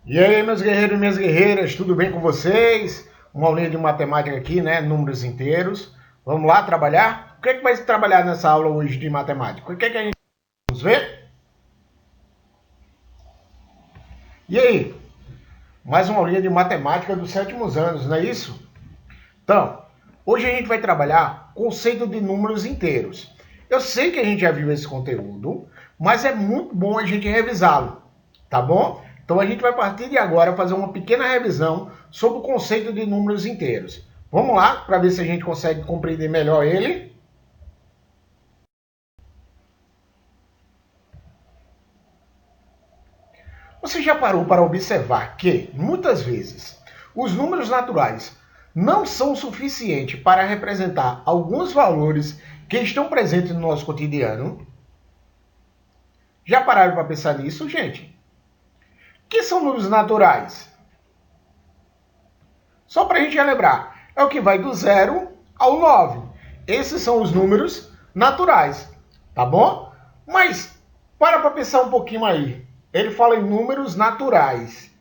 E aí, meus guerreiros e minhas guerreiras, tudo bem com vocês? Uma aulinha de matemática aqui, né? Números inteiros. Vamos lá trabalhar? O que é que vai se trabalhar nessa aula hoje de matemática? O que é que a gente vamos ver? E aí? Mais uma aulinha de matemática dos sétimos anos, não é isso? Então, hoje a gente vai trabalhar o conceito de números inteiros. Eu sei que a gente já viu esse conteúdo, mas é muito bom a gente revisá-lo, tá bom? Então a gente vai partir de agora fazer uma pequena revisão sobre o conceito de números inteiros. Vamos lá para ver se a gente consegue compreender melhor ele. Você já parou para observar que, muitas vezes, os números naturais não são suficientes para representar alguns valores que estão presentes no nosso cotidiano? Já pararam para pensar nisso, gente? O que são números naturais? Só para a gente relembrar, é o que vai do 0 ao 9. Esses são os números naturais, tá bom? Mas, para pensar um pouquinho aí. Ele fala em números naturais.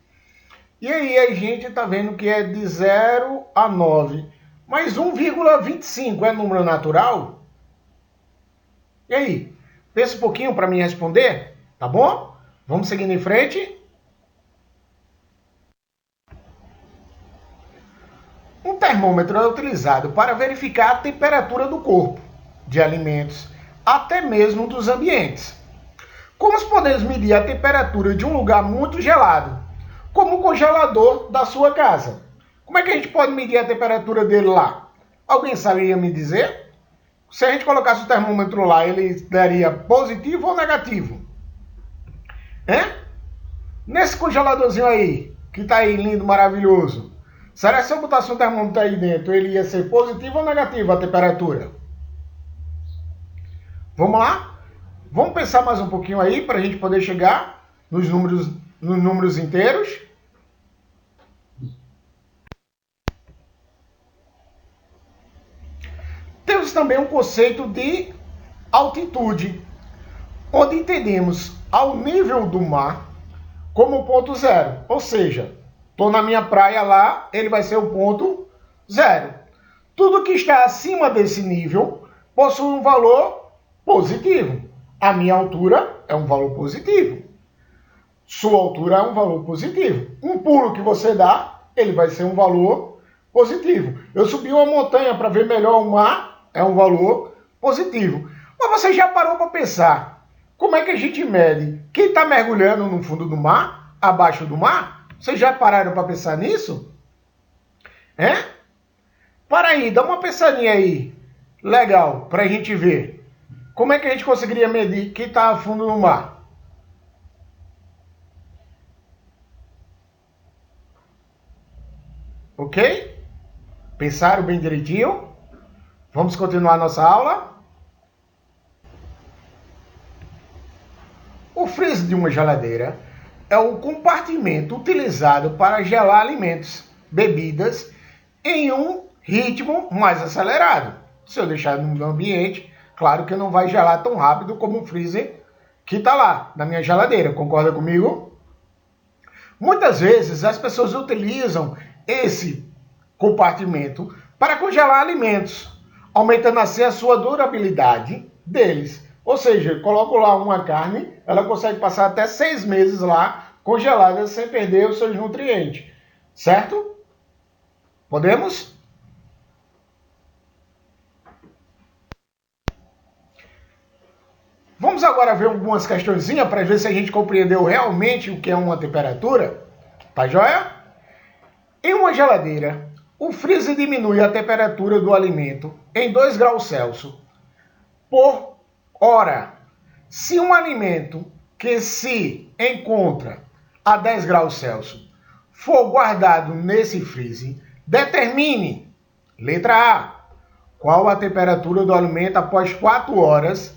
E aí a gente está vendo que é de 0 a 9. Mas 1,25 é número natural? E aí? Pensa um pouquinho para mim responder, tá bom? Vamos seguindo em frente. Um termômetro é utilizado para verificar a temperatura do corpo, de alimentos, até mesmo dos ambientes. Como podemos medir a temperatura de um lugar muito gelado, como o congelador da sua casa? Como é que a gente pode medir a temperatura dele lá? Alguém saberia me dizer? Se a gente colocasse o termômetro lá, ele daria positivo ou negativo? Nesse congeladorzinho aí, que está aí lindo, maravilhoso, será que se eu botasse um termômetro aí dentro, ele ia ser positivo ou negativo a temperatura? Vamos lá? Vamos pensar mais um pouquinho aí para a gente poder chegar nos números inteiros. Temos também um conceito de altitude, onde entendemos ao nível do mar como o ponto zero. Ou seja, estou na minha praia lá, ele vai ser o ponto zero. Tudo que está acima desse nível possui um valor positivo. A minha altura é um valor positivo. Sua altura é um valor positivo. Um pulo que você dá, ele vai ser um valor positivo. Eu subi uma montanha para ver melhor o mar, é um valor positivo. Mas você já parou para pensar como é que a gente mede quem está mergulhando no fundo do mar, abaixo do mar? Vocês já pararam para pensar nisso? Para aí, dá uma pensadinha aí. Legal, para a gente ver. Como é que a gente conseguiria medir quem está a fundo no mar? Ok? Pensaram bem direitinho? Vamos continuar nossa aula? O freezer de uma geladeira é o compartimento utilizado para gelar alimentos, bebidas, em um ritmo mais acelerado. Se eu deixar no ambiente, claro que não vai gelar tão rápido como um freezer que está lá, na minha geladeira. Concorda comigo? Muitas vezes as pessoas utilizam esse compartimento para congelar alimentos, aumentando assim a sua durabilidade deles. Ou seja, coloco lá uma carne, ela consegue passar até 6 meses lá congelada sem perder os seus nutrientes. Certo? Podemos? Vamos agora ver algumas questõezinhas para ver se a gente compreendeu realmente o que é uma temperatura. Tá joia? Em uma geladeira, o freezer diminui a temperatura do alimento em 2 graus Celsius por hora. Se um alimento que se encontra a 10 graus Celsius for guardado nesse freezer, determine, letra A, qual a temperatura do alimento após 4 horas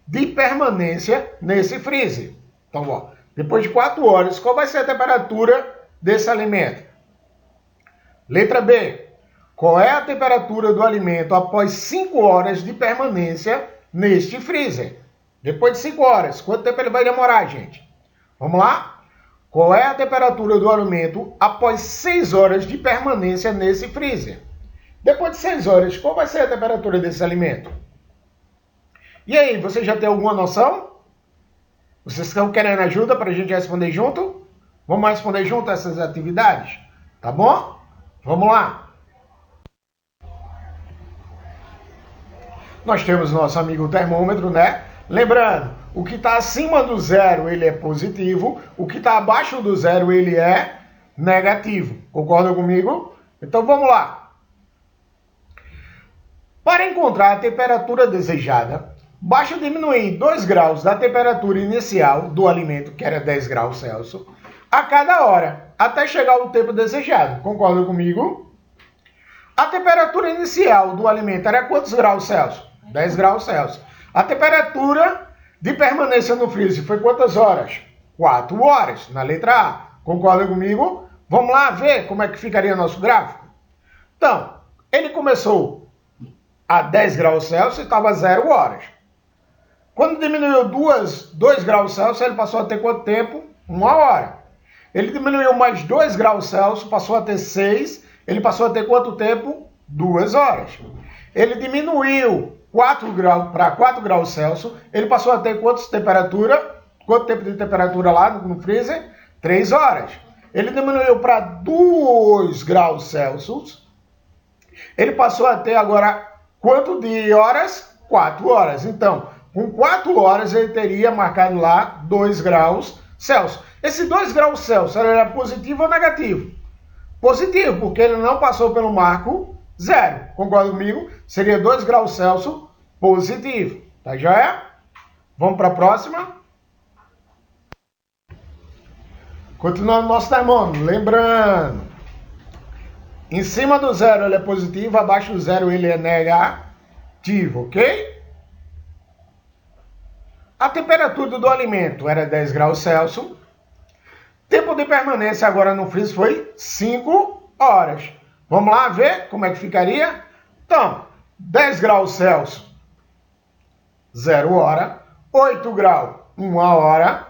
de permanência nesse freezer. Então, ó, depois de 4 horas, qual vai ser a temperatura desse alimento? Letra B. Qual é a temperatura do alimento após 5 horas de permanência neste freezer? Depois de 5 horas, quanto tempo ele vai demorar, gente? Vamos lá? Qual é a temperatura do alimento após 6 horas de permanência nesse freezer? Depois de 6 horas, qual vai ser a temperatura desse alimento? E aí, você já tem alguma noção? Vocês estão querendo ajuda para a gente responder junto? Vamos responder junto essas atividades? Tá bom? Vamos lá! Nós temos nosso amigo termômetro, né? Lembrando, o que está acima do zero, ele é positivo. O que está abaixo do zero, ele é negativo. Concordam comigo? Então, vamos lá. Para encontrar a temperatura desejada, basta diminuir 2 graus da temperatura inicial do alimento, que era 10 graus Celsius, a cada hora, até chegar ao tempo desejado. Concordam comigo? A temperatura inicial do alimento era quantos graus Celsius? 10 graus Celsius. A temperatura de permanência no freezer foi quantas horas? 4 horas, na letra A. Concorda comigo? Vamos lá ver como é que ficaria nosso gráfico? Então, ele começou a 10 graus Celsius e estava 0 horas. Quando diminuiu 2 graus Celsius, ele passou a ter quanto tempo? 1 hora. Ele diminuiu mais 2 graus Celsius, passou a ter 6. Ele passou a ter quanto tempo? 2 horas. Ele diminuiu 4 graus para 4 graus Celsius. Ele passou a ter quanto tempo de temperatura lá no freezer? 3 horas. Ele diminuiu para 2 graus Celsius. Ele passou a ter agora quanto de horas? 4 horas. Então, com 4 horas ele teria marcado lá 2 graus Celsius. Esse 2 graus Celsius era positivo ou negativo? Positivo, porque ele não passou pelo marco zero. Concorda comigo? Seria 2 graus Celsius positivo. Tá joia? Vamos para a próxima. Continuando nosso termômetro. Lembrando, em cima do zero ele é positivo, abaixo do zero ele é negativo, ok? A temperatura do alimento era 10 graus Celsius. Tempo de permanência agora no freezer foi 5 horas. Vamos lá ver como é que ficaria? Então, 10 graus Celsius, 0 hora. 8 graus, 1 hora.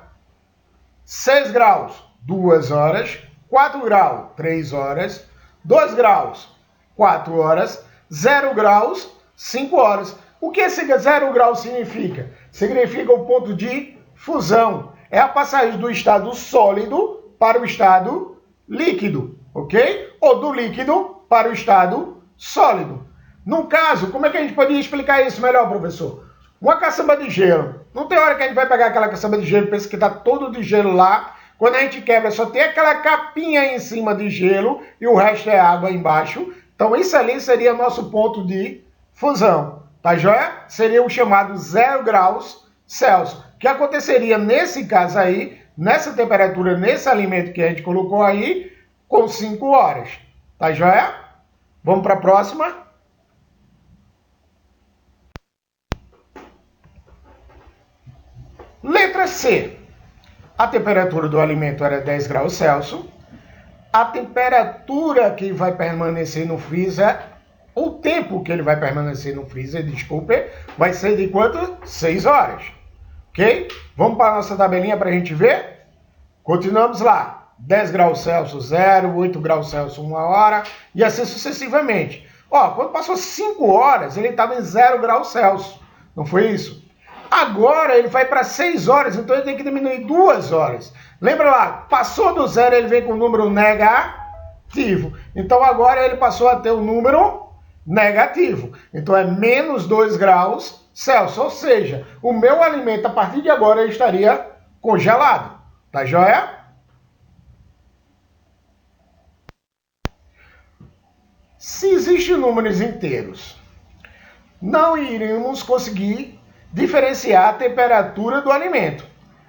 6 graus, 2 horas. 4 graus, 3 horas. 2 graus, 4 horas. 0 graus, 5 horas. O que esse 0 graus significa? Significa o ponto de fusão. É a passagem do estado sólido para o estado líquido, ok? Ou do líquido para o estado sólido. No caso, como é que a gente poderia explicar isso melhor, professor? Uma caçamba de gelo. Não tem hora que a gente vai pegar aquela caçamba de gelo e pensa que está todo de gelo lá. Quando a gente quebra, só tem aquela capinha em cima de gelo e o resto é água embaixo. Então, isso ali seria nosso ponto de fusão. Tá joia? Seria o chamado 0 graus Celsius. O que aconteceria nesse caso aí, nessa temperatura, nesse alimento que a gente colocou aí, com 5 horas. Tá joia? Vamos para a próxima. Letra C. A temperatura do alimento era 10 graus Celsius. A temperatura que vai permanecer no freezer, o tempo que ele vai permanecer no freezer, desculpe, vai ser de quanto? 6 horas. Ok? Vamos para a nossa tabelinha para a gente ver? Continuamos lá. 10 graus Celsius, 0, 8 graus Celsius, 1 hora, e assim sucessivamente. Ó, quando passou 5 horas, ele estava em 0 graus Celsius. Não foi isso? Agora ele vai para 6 horas, então ele tem que diminuir 2 horas. Lembra lá, passou do zero, ele vem com o número negativo. Então agora ele passou a ter o número negativo. Então é menos 2 graus Celsius. Ou seja, o meu alimento a partir de agora estaria congelado. Tá joia? Se existem números inteiros, não iremos conseguir diferenciar a temperatura do alimento.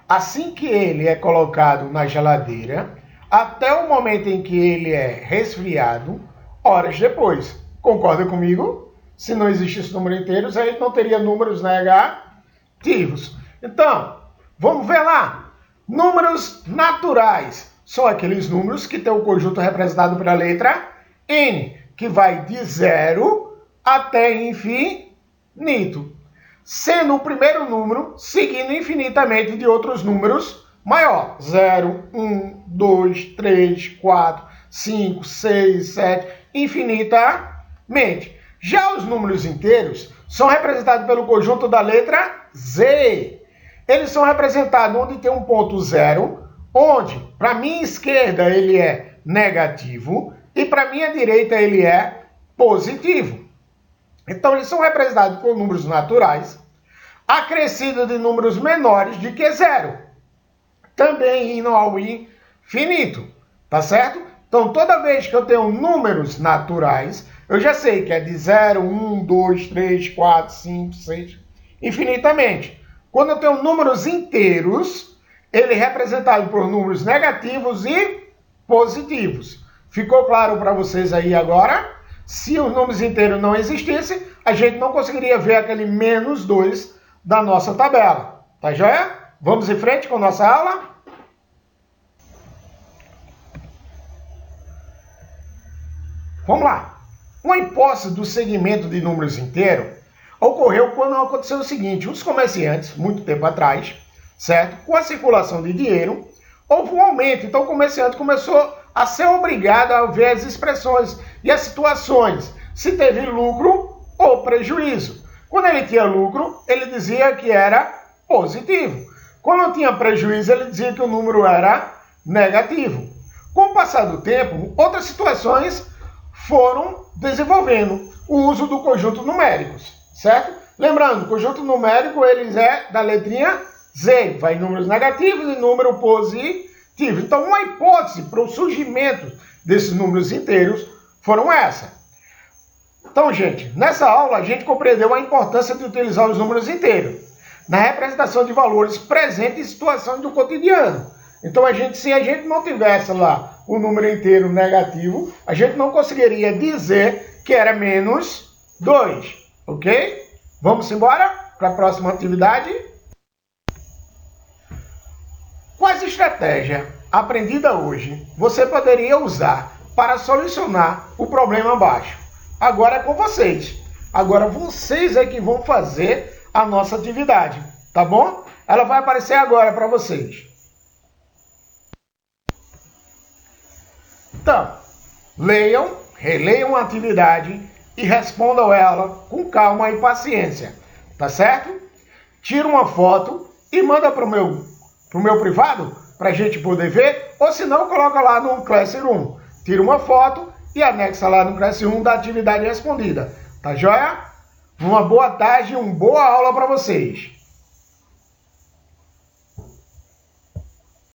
Assim que ele é colocado na geladeira, até o momento em que ele é resfriado, horas depois. Concorda comigo? Se não existisse número inteiros, a gente não teria números negativos. Então, vamos ver lá. Números naturais são aqueles números que têm o conjunto representado pela letra N, que vai de 0 até infinito, sendo o primeiro número seguindo infinitamente de outros números maior. 0, 1, 2, 3, 4, 5, 6, 7, infinitamente. Já os números inteiros são representados pelo conjunto da letra Z. Eles são representados onde tem um ponto zero, onde para minha esquerda ele é negativo e para minha direita ele é positivo. Então eles são representados por números naturais, acrescidos de números menores de que zero, também indo ao infinito, tá certo? Então toda vez que eu tenho números naturais, eu já sei que é de 0, 1, 2, 3, 4, 5, 6, infinitamente. Quando eu tenho números inteiros, ele é representado por números negativos e positivos. Ficou claro para vocês aí agora? Se os números inteiros não existissem, a gente não conseguiria ver aquele menos 2 da nossa tabela. Tá joia? Vamos em frente com a nossa aula? Vamos lá. Uma hipótese do segmento de números inteiros ocorreu quando aconteceu o seguinte: os comerciantes, muito tempo atrás, certo? Com a circulação de dinheiro, houve um aumento. Então o comerciante começou a ser obrigado a ver as expressões e as situações, se teve lucro ou prejuízo. Quando ele tinha lucro, ele dizia que era positivo. Quando tinha prejuízo, ele dizia que o número era negativo. Com o passar do tempo, outras situações foram desenvolvendo o uso do conjunto numéricos, certo? Lembrando, o conjunto numérico ele é da letrinha Z, vai em números negativos e número positivo. Então, uma hipótese para o surgimento desses números inteiros foram essa. Então, gente, nessa aula a gente compreendeu a importância de utilizar os números inteiros na representação de valores presentes em situações do cotidiano. Então, se a gente não tivesse lá o número inteiro negativo, a gente não conseguiria dizer que era menos 2, ok? Vamos embora para a próxima atividade? Quais estratégias aprendidas hoje você poderia usar para solucionar o problema abaixo? Agora é com vocês. Agora vocês é que vão fazer a nossa atividade, tá bom? Ela vai aparecer agora para vocês. Então, leiam, releiam a atividade e respondam ela com calma e paciência, tá certo? Tira uma foto e manda para o meu privado, para a gente poder ver, ou se não, coloca lá no Classroom. Tira uma foto e anexa lá no Classroom da atividade respondida. Tá joia? Uma boa tarde e uma boa aula para vocês.